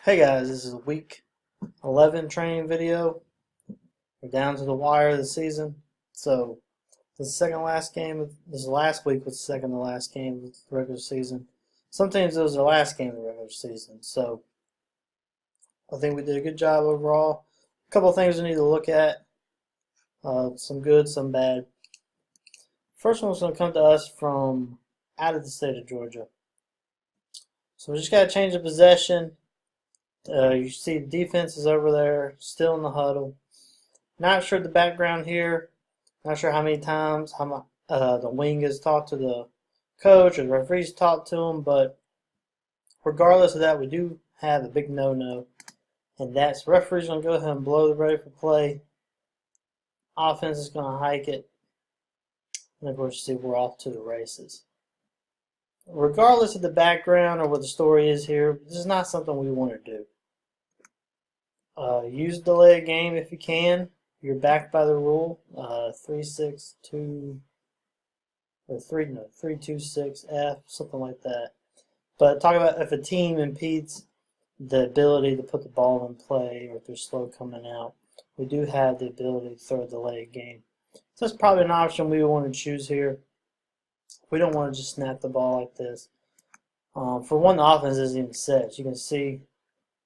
Hey guys, this is a week 11 training video. We're down to the wire of the season. So this is the second to last game. This last week was the second to last game of the regular season. Sometimes it was the last game of the regular season. So I think we did a good job overall. A couple of things we need to look at. Some good, some bad. First one's going to come to us from out of the state of Georgia. So we just got to change the possession. You see the defense is over there, still in the huddle. Not sure the background here. Not sure how many times the wing has talked to the coach or the referees talked to him, but regardless of that, we do have a big no-no, and that's referees going to go ahead and blow the ready for play. Offense is going to hike it, and of course, see we're off to the races. Regardless of the background or what the story is here, this is not something we want to do. Use delay a game if you can. You're backed by the rule 362 or 326F, something like that. But talk about if a team impedes the ability to put the ball in play or if they're slow coming out, we do have the ability to throw a delay game. So that's probably an option we want to choose here. We don't want to just snap the ball like this. For one, the offense isn't even set. As you can see,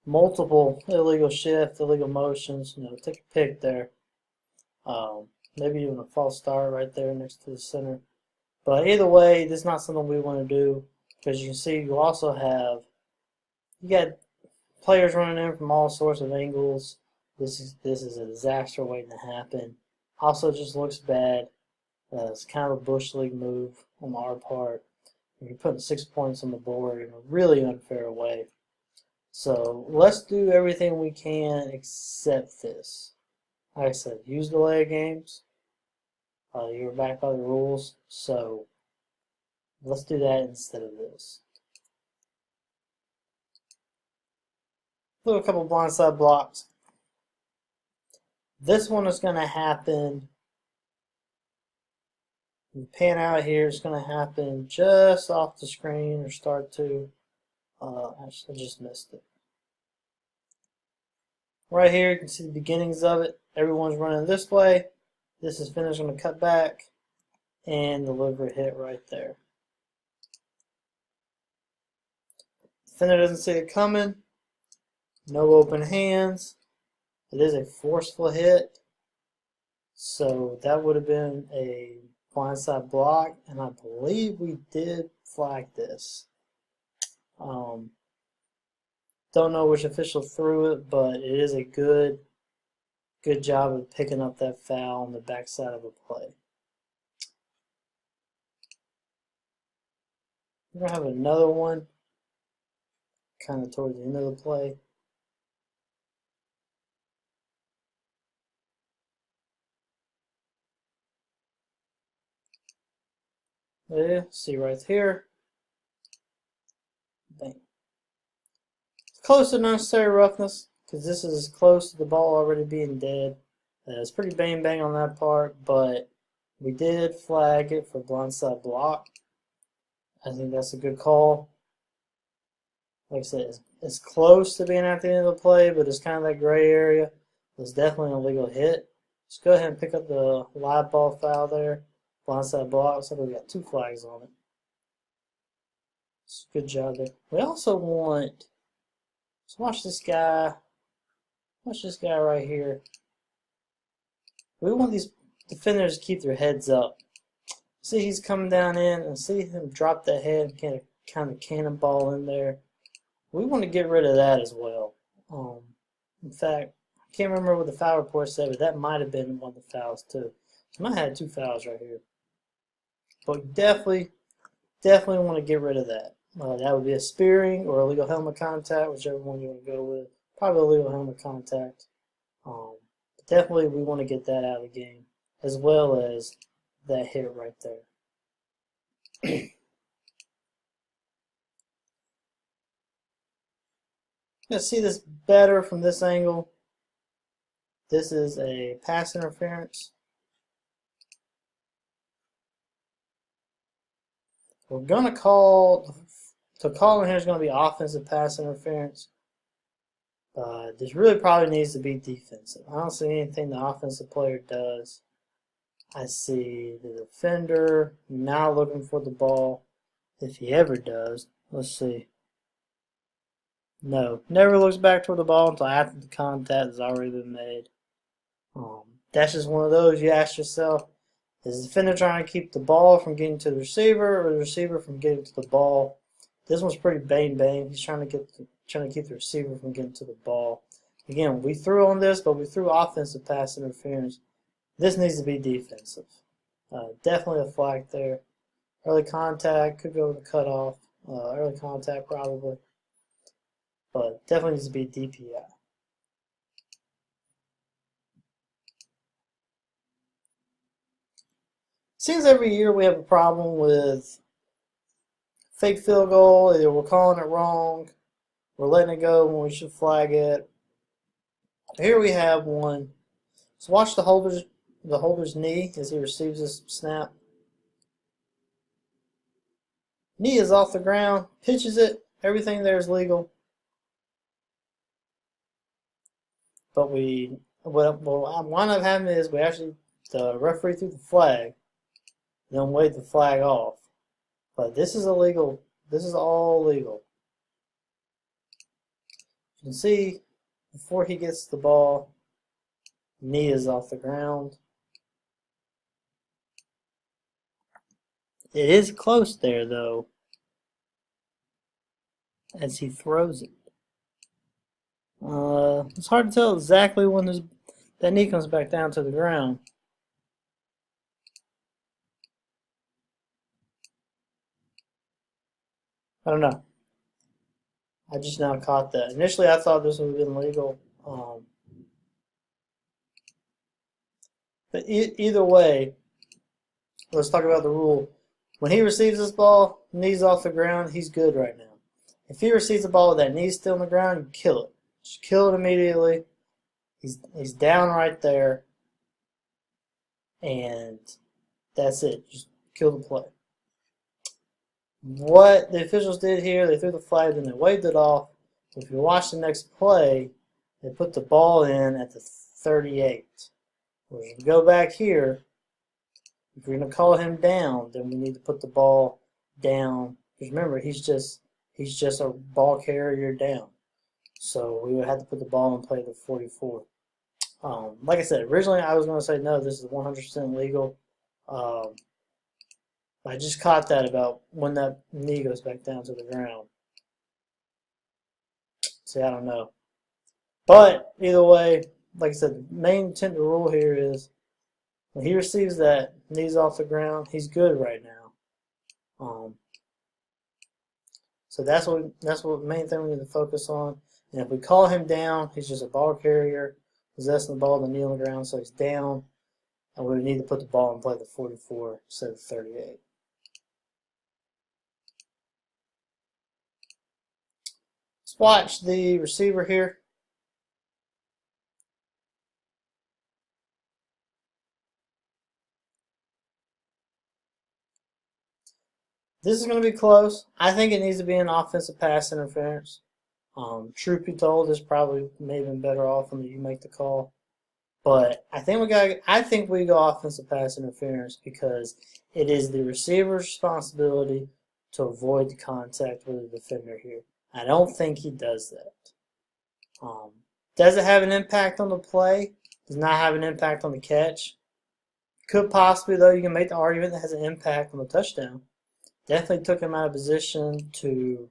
multiple illegal shifts, illegal motions. Take a pick there. Maybe even a false start right there next to the center. But either way, this is not something we want to do because you can see you also have got players running in from all sorts of angles. This is a disaster waiting to happen. Also, just looks bad. It's kind of a bush league move on our part. You're putting 6 points on the board in a really unfair way. So let's do everything we can except this. Like I said, use delay games. You were back by the rules, so let's do that instead of this. Do a couple blindside blocks. This one is going to happen. You pan out here, it's going to happen just off the screen or start to. Actually, I just missed it. Right here, you can see the beginnings of it. Everyone's running this way. This is finished on the cut back and deliver a hit right there. Defender doesn't see it coming. No open hands. It is a forceful hit. So that would have been a blindside block, and I believe we did flag this. Don't know which official threw it, but it is a good job of picking up that foul on the backside of a play. We're going to have another one kind of toward the end of the play. Yeah, see right here. Bang. Close to unnecessary roughness because this is close to the ball already being dead. It's pretty bang bang on that part, but we did flag it for blindside block. I think that's a good call. Like I said, it's close to being at the end of the play, but it's kind of that gray area. It's definitely an illegal hit. Just go ahead and pick up the live ball foul there. Blindside block. So we got 2 flags on it. It's a good job there. We also want. So watch this guy. Watch this guy right here. We want these defenders to keep their heads up. See he's coming down in and see him drop that head and kind of cannonball in there. We want to get rid of that as well. In fact, I can't remember what the foul report said, but that might have been one of the fouls too. So I might have had 2 fouls right here. But definitely want to get rid of that. That would be a spearing or illegal helmet contact, whichever one you want to go with. Probably illegal helmet contact. But definitely we want to get that out of the game, as well as that hit right there. Let's see this better from this angle. This is a pass interference. We're going to call, in here is going to be offensive pass interference. But this really probably needs to be defensive. I don't see anything the offensive player does. I see the defender now looking for the ball, if he ever does. Let's see. No, never looks back toward the ball until after the contact has already been made. That's just one of those you ask yourself, is the defender trying to keep the ball from getting to the receiver or the receiver from getting to the ball? This one's pretty bang. He's trying to keep the receiver from getting to the ball. Again, we threw on this, but we threw offensive pass interference. This needs to be defensive. Definitely a flag there. Early contact, could go with the cutoff. Early contact probably. But definitely needs to be DPI. Seems every year we have a problem with fake field goal. Either we're calling it wrong, we're letting it go when we should flag it. Here we have one. So watch the holder's knee as he receives this snap. Knee is off the ground, pitches it, everything there is legal. But what wound up happening is the referee threw the flag, then waved the flag off. But this is illegal. This is all legal. You can see before he gets the ball, knee is off the ground. It is close there though, as he throws it. It's hard to tell exactly when that knee comes back down to the ground. I don't know. I just now caught that. Initially, I thought this would have been legal. But either way, let's talk about the rule. When he receives this ball, knees off the ground, he's good right now. If he receives the ball with that knee still on the ground, you kill it. Just kill it immediately. He's down right there. And that's it. Just kill the play. What the officials did here, they threw the flag and they waved it off. If you watch the next play, they put the ball in at the 38. Well, if you go back here, if you're going to call him down, then we need to put the ball down. Because remember, he's just a ball carrier down. So we would have to put the ball in play at the 44. Like I said, originally I was going to say no, this is 100% legal. I just caught that about when that knee goes back down to the ground. See, I don't know. But either way, like I said, the main intent of the rule here is when he receives that, knees off the ground, he's good right now. So that's what the main thing we need to focus on. And if we call him down, he's just a ball carrier, possessing the ball, the knee on the ground, so he's down. And we need to put the ball in play the 44 instead of 38. Let's watch the receiver here. This is going to be close. I think it needs to be an offensive pass interference. Truth be told, this probably may have been better off when you make the call. But I think we go offensive pass interference because it is the receiver's responsibility to avoid the contact with the defender here. I don't think he does that. Does it have an impact on the play? Does not have an impact on the catch. Could possibly, though, you can make the argument that has an impact on the touchdown. Definitely took him out of position to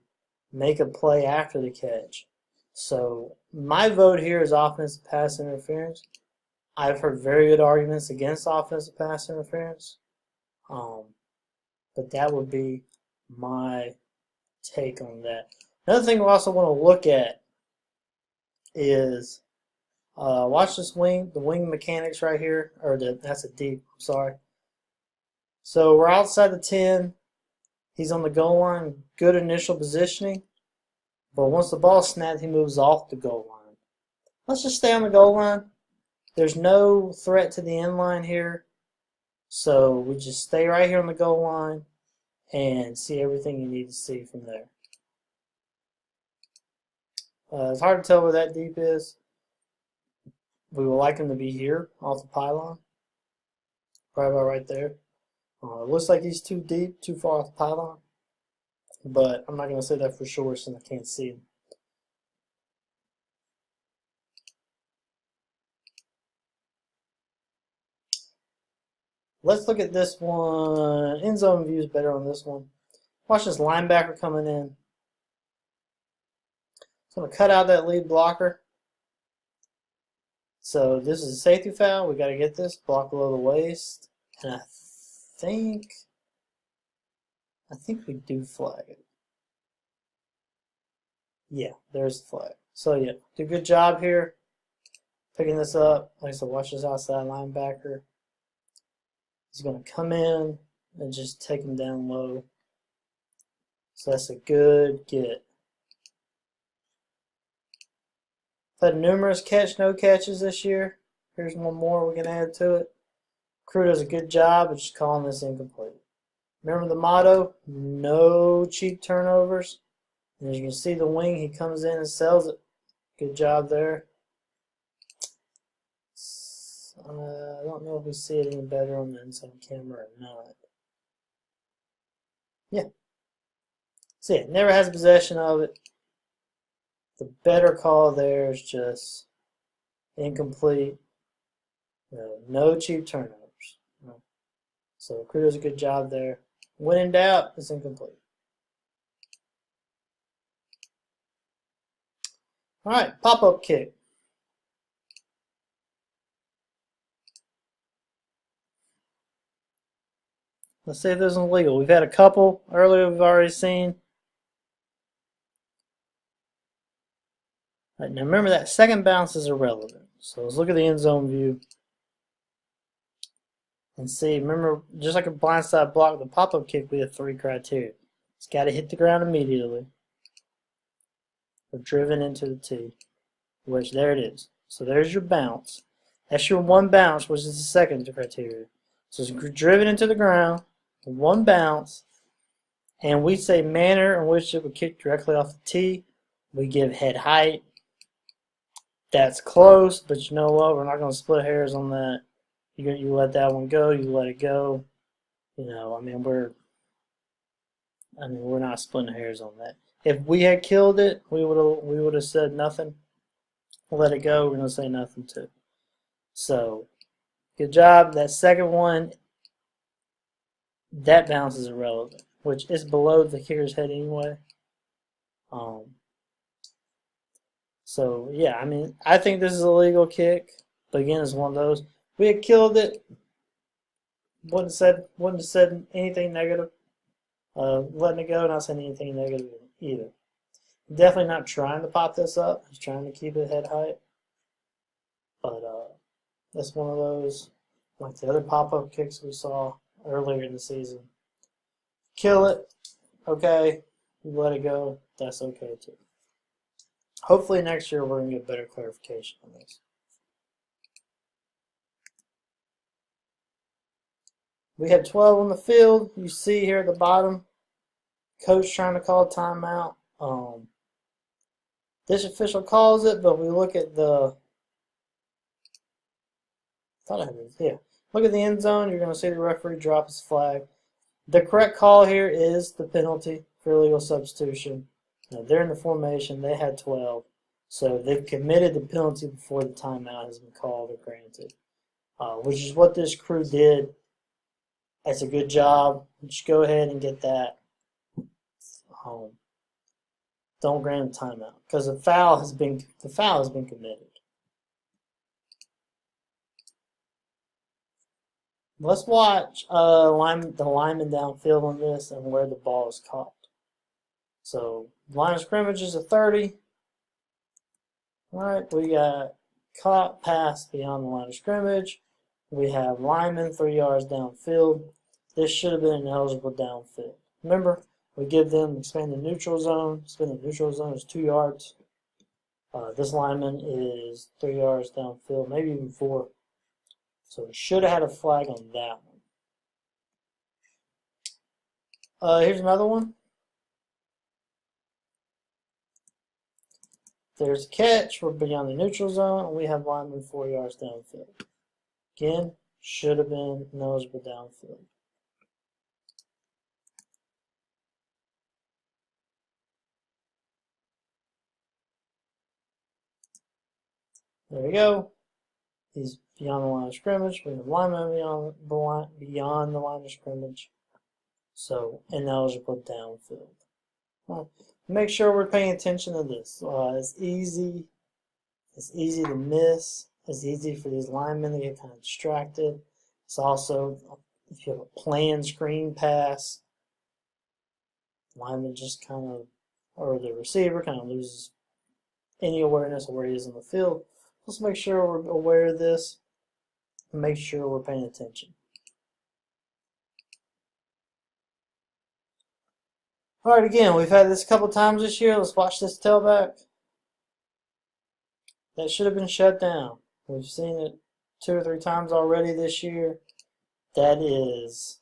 make a play after the catch. So my vote here is offensive pass interference. I've heard very good arguments against offensive pass interference. But that would be my take on that. Another thing we also want to look at is watch this wing, the wing mechanics right here, that's a deep, I'm sorry. So we're outside the 10. He's on the goal line, good initial positioning. But once the ball snapped, he moves off the goal line. Let's just stay on the goal line. There's no threat to the end line here. So we just stay right here on the goal line and see everything you need to see from there. It's hard to tell where that deep is. We would like him to be here off the pylon. Probably about right there. It looks like he's too deep, too far off the pylon. But I'm not going to say that for sure since I can't see him. Let's look at this one. End zone view is better on this one. Watch this linebacker coming in. It's going to cut out that lead blocker. So this is a safety foul. We got to get this block below the waist. And I think we do flag it. Yeah, there's the flag. So yeah, do a good job here picking this up. Like I said, watch this outside linebacker. He's going to come in and just take him down low. So that's a good get. Had numerous catch, no catches this year. Here's one more we can add to it. Crew does a good job of just calling this incomplete. Remember the motto, no cheap turnovers. And as you can see the wing, he comes in and sells it. Good job there. I don't know if we see it any better on the inside camera or not. Yeah. See it. Never has possession of it. The better call there is just incomplete. No cheap turnovers. So Crew does a good job there. When in doubt, it's incomplete. All right, pop-up kick. Let's see if there's an illegal. We've had a couple earlier we've already seen. All right, now remember that second bounce is irrelevant. So let's look at the end zone view. And see, remember, just like a blindside block, the pop-up kick, we have 3 criteria. It's got to hit the ground immediately. Or driven into the tee. Which, there it is. So there's your bounce. That's your one bounce, which is the second criteria. So it's driven into the ground, one bounce, and we say manner in which it would kick directly off the tee. We give head height. That's close, but you know what? We're not going to split hairs on that. You let that one go. You let it go. You know, I mean, we're not splitting hairs on that. If we had killed it, we would have said nothing. Let it go. We're going to say nothing too. So, good job. That second one, that bounce is irrelevant, which is below the kicker's head anyway. So yeah, I mean, I think this is a legal kick, but again, it's one of those. We had killed it. Wouldn't have said anything negative. Letting it go, not saying anything negative either. Definitely not trying to pop this up. He's trying to keep it head height. But that's one of those, like the other pop-up kicks we saw earlier in the season. Kill it, okay. You let it go, that's okay too. Hopefully next year we're going to get better clarification on this. We had 12 on the field. You see here at the bottom, coach trying to call a timeout. This official calls it, but we look at the look at the end zone. You're going to see the referee drop his flag. The correct call here is the penalty for illegal substitution. Now, they're in the formation. They had 12. So they've committed the penalty before the timeout has been called or granted, which is what this crew did. That's a good job. Just go ahead and get that. Don't grant a timeout because the foul has been committed. Let's watch the lineman downfield on this and where the ball is caught. So line of scrimmage is a 30. All right, we got caught pass beyond the line of scrimmage. We have lineman 3 yards downfield. This should have been an eligible downfield. Remember, we give them expand the neutral zone. Expand the neutral zone is 2 yards. This lineman is 3 yards downfield, maybe even 4. So we should have had a flag on that one. Here's another one. there's a catch. We're beyond the neutral zone, and we have linemen 4 yards downfield. Again, should have been eligible downfield. There we go. He's beyond the line of scrimmage. We have linemen beyond the line of scrimmage. So, ineligible downfield. Well, make sure we're paying attention to this. It's easy to miss. It's easy for these linemen to get kind of distracted. It's also, if you have a planned screen pass, lineman just kind of, or the receiver kind of loses any awareness of where he is in the field. Let's make sure we're aware of this and make sure we're paying attention. All right, again, we've had this a couple times this year. Let's watch this tailback. That should have been shut down. We've seen it 2 or 3 times already this year. That is,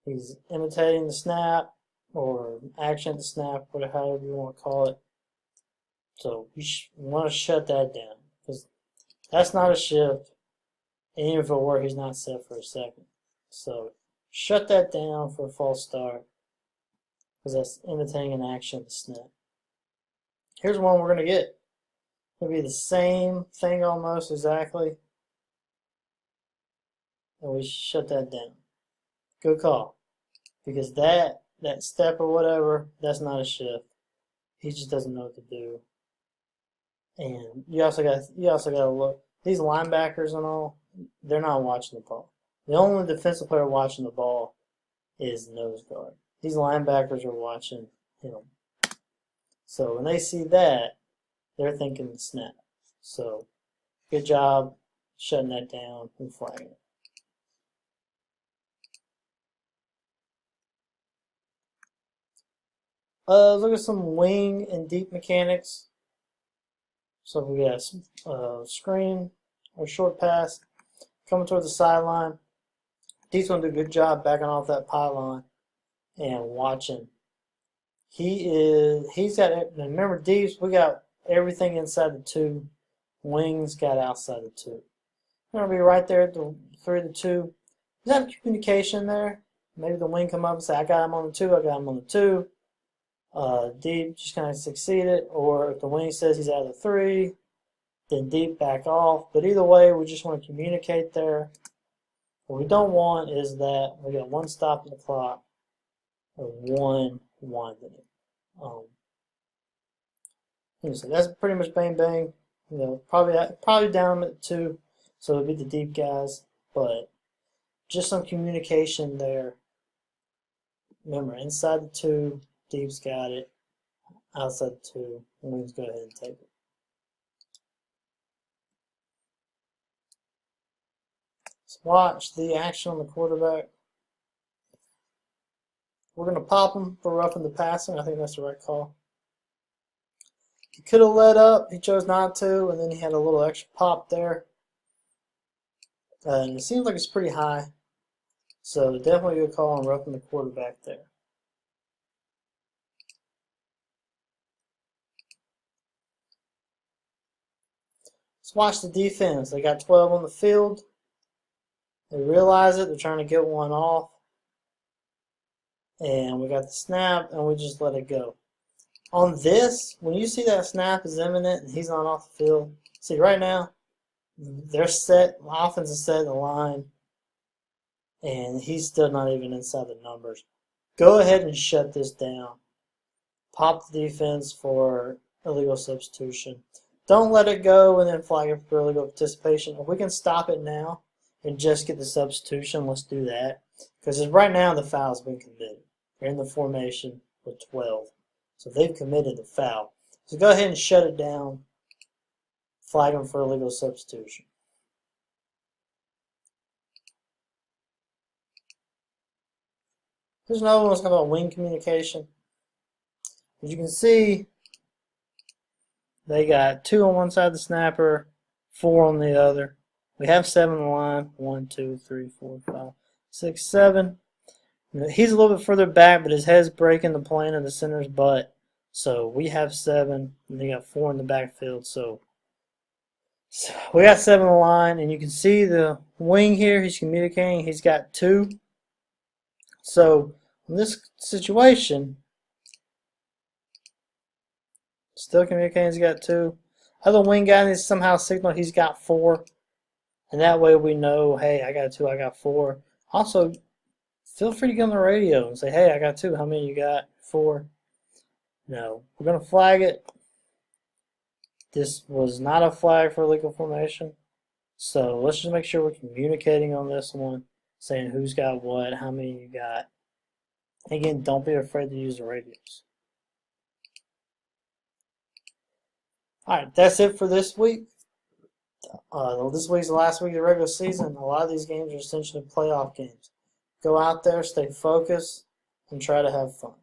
he's imitating the snap or action at the snap, whatever, however you want to call it. So you want to shut that down because that's not a shift. And even if it were, he's not set for a second. So shut that down for a false start because that's imitating an action at the snap. Here's one we're going to get. It'll be the same thing almost exactly. And we shut that down. Good call. Because that step or whatever, that's not a shift. He just doesn't know what to do. And you also got to look. These linebackers and all, they're not watching the ball. The only defensive player watching the ball is the nose guard. These linebackers are watching him. So when they see that, they're thinking the snap. So good job shutting that down and flagging it. Look at some wing and deep mechanics. So we got a screen or short pass coming toward the sideline. Deep's going to do a good job backing off that pylon and watching. He's got, remember Deep's, we got everything inside the 2. Wings got outside the 2. We're going to be right there at the 3 to 2. Is that communication there? Maybe the wing come up and say, I got him on the 2, I got him on the 2. Deep just kind of succeeded, or if the wing says he's out of the 3, then Deep back off. But either way, we just want to communicate there. What we don't want is that we got 1 stop in the clock or 1 winding it. So that's pretty much bang bang. You know, probably down at 2, so it'll be the deep guys, but just some communication there. Remember, inside the 2. Deep's got it. Outside the 2, wings go ahead and take it. Let's watch the action on the quarterback. We're going to pop him for roughing the passing. I think that's the right call. He could have let up. He chose not to, and then he had a little extra pop there. And it seems like it's pretty high. So definitely a good call on roughing the quarterback there. Let's watch the defense. They got 12 on the field. They realize it. They're trying to get one off. And we got the snap, and we just let it go. On this, when you see that snap is imminent and he's not off the field, see right now, they're set, the offense is set in the line, and he's still not even inside the numbers. Go ahead and shut this down. Pop the defense for illegal substitution. Don't let it go and then flag it for illegal participation. If we can stop it now and just get the substitution, let's do that. Because right now the foul's been committed. They're in the formation with 12. So they've committed the foul. So go ahead and shut it down. Flag them for illegal substitution. There's another one that's about wing communication. As you can see, they got 2 on one side of the snapper, 4 on the other. We have 7 on the line. 1, 2, 3, 4, 5, 6, 7. He's a little bit further back, but his head's breaking the plane of the center's butt. So we have 7, and they got 4 in the backfield. So we got 7 on the line, and you can see the wing here. He's communicating. He's got 2. So in this situation, still communicating. He's got 2. Other wing guy needs to somehow signal he's got 4, and that way we know, hey, I got 2, I got 4. Also, feel free to get on the radio and say, hey, I got 2. How many you got? 4. No, we're gonna flag it. This was not a flag for illegal formation. So let's just make sure we're communicating on this one, saying who's got what, how many you got. Again, don't be afraid to use the radios. Alright, that's it for this week. This week's the last week of the regular season. A lot of these games are essentially playoff games. Go out there, stay focused, and try to have fun.